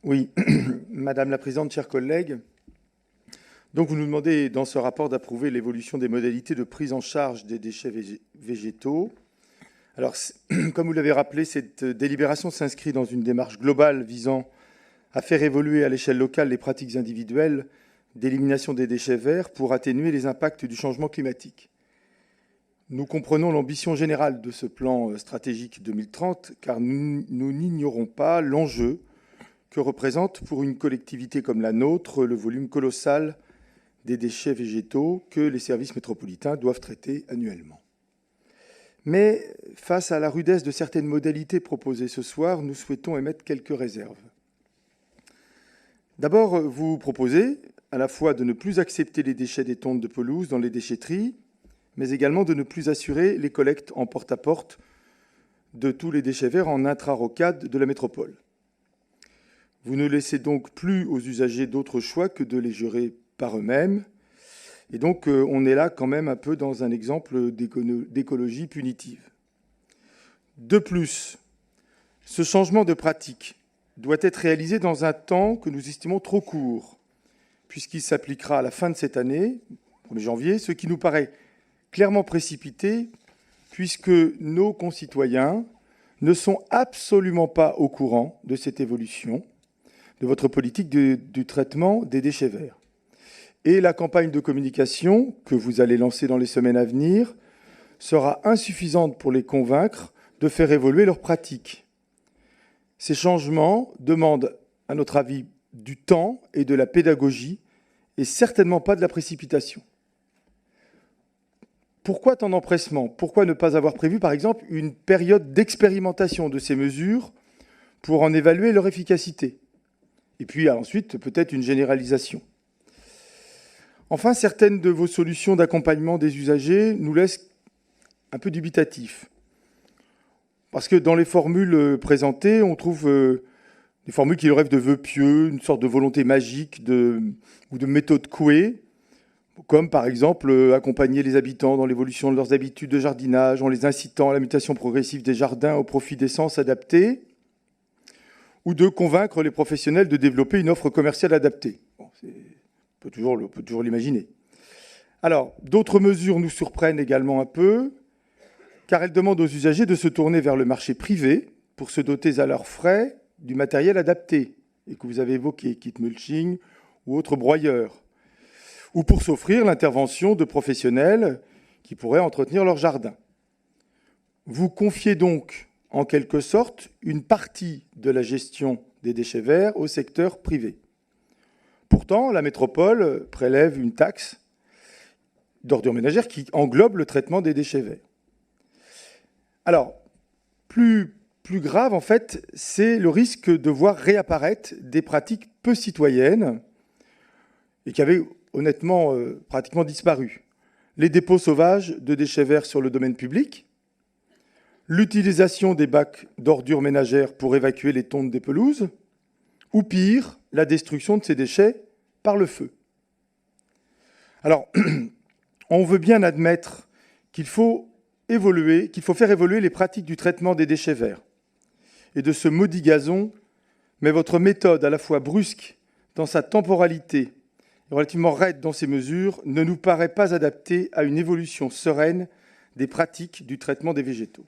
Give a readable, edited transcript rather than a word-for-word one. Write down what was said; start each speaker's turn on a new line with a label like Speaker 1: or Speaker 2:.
Speaker 1: Oui, Madame la Présidente, chers collègues, donc vous nous demandez dans ce rapport d'approuver l'évolution des modalités de prise en charge des déchets végétaux. Alors, comme vous l'avez rappelé, cette délibération s'inscrit dans une démarche globale visant à faire évoluer à l'échelle locale les pratiques individuelles d'élimination des déchets verts pour atténuer les impacts du changement climatique. Nous comprenons l'ambition générale de ce plan stratégique 2030, car nous n'ignorons pas l'enjeu que représente pour une collectivité comme la nôtre le volume colossal des déchets végétaux que les services métropolitains doivent traiter annuellement. Mais face à la rudesse de certaines modalités proposées ce soir, nous souhaitons émettre quelques réserves. D'abord, vous proposez à la fois de ne plus accepter les déchets des tonnes de pelouse dans les déchetteries, mais également de ne plus assurer les collectes en porte-à-porte de tous les déchets verts en intra-rocade de la métropole. Vous ne laissez donc plus aux usagers d'autre choix que de les gérer par eux-mêmes. Et donc, on est là quand même un peu dans un exemple d'écologie punitive. De plus, ce changement de pratique doit être réalisé dans un temps que nous estimons trop court, puisqu'il s'appliquera à la fin de cette année, 1er janvier, ce qui nous paraît clairement précipité, puisque nos concitoyens ne sont absolument pas au courant de cette évolution de votre politique du traitement des déchets verts. Et la campagne de communication que vous allez lancer dans les semaines à venir sera insuffisante pour les convaincre de faire évoluer leurs pratiques. Ces changements demandent, à notre avis, du temps et de la pédagogie, et certainement pas de la précipitation. Pourquoi tant d'empressement ? Pourquoi ne pas avoir prévu, par exemple, une période d'expérimentation de ces mesures pour en évaluer leur efficacité ? Et puis ensuite, peut-être une généralisation. Enfin, certaines de vos solutions d'accompagnement des usagers nous laissent un peu dubitatifs. Parce que dans les formules présentées, on trouve des formules qui relèvent de vœux pieux, une sorte de volonté magique ou de méthode Coué, comme par exemple accompagner les habitants dans l'évolution de leurs habitudes de jardinage en les incitant à la mutation progressive des jardins au profit d'essences adaptées, ou de convaincre les professionnels de développer une offre commerciale adaptée. Bon, on peut toujours l'imaginer. Alors, d'autres mesures nous surprennent également un peu, car elles demandent aux usagers de se tourner vers le marché privé pour se doter à leurs frais du matériel adapté, et que vous avez évoqué, kit mulching ou autres broyeurs, ou pour s'offrir l'intervention de professionnels qui pourraient entretenir leur jardin. Vous confiez donc en quelque sorte une partie de la gestion des déchets verts au secteur privé. Pourtant, la métropole prélève une taxe d'ordures ménagères qui englobe le traitement des déchets verts. Alors, plus grave, en fait, c'est le risque de voir réapparaître des pratiques peu citoyennes et qui avaient honnêtement pratiquement disparu. Les dépôts sauvages de déchets verts sur le domaine public, l'utilisation des bacs d'ordures ménagères pour évacuer les tontes des pelouses, ou pire, la destruction de ces déchets par le feu. Alors, on veut bien admettre qu'il faut faire évoluer les pratiques du traitement des déchets verts et de ce maudit gazon, mais votre méthode, à la fois brusque dans sa temporalité et relativement raide dans ses mesures, ne nous paraît pas adaptée à une évolution sereine des pratiques du traitement des végétaux.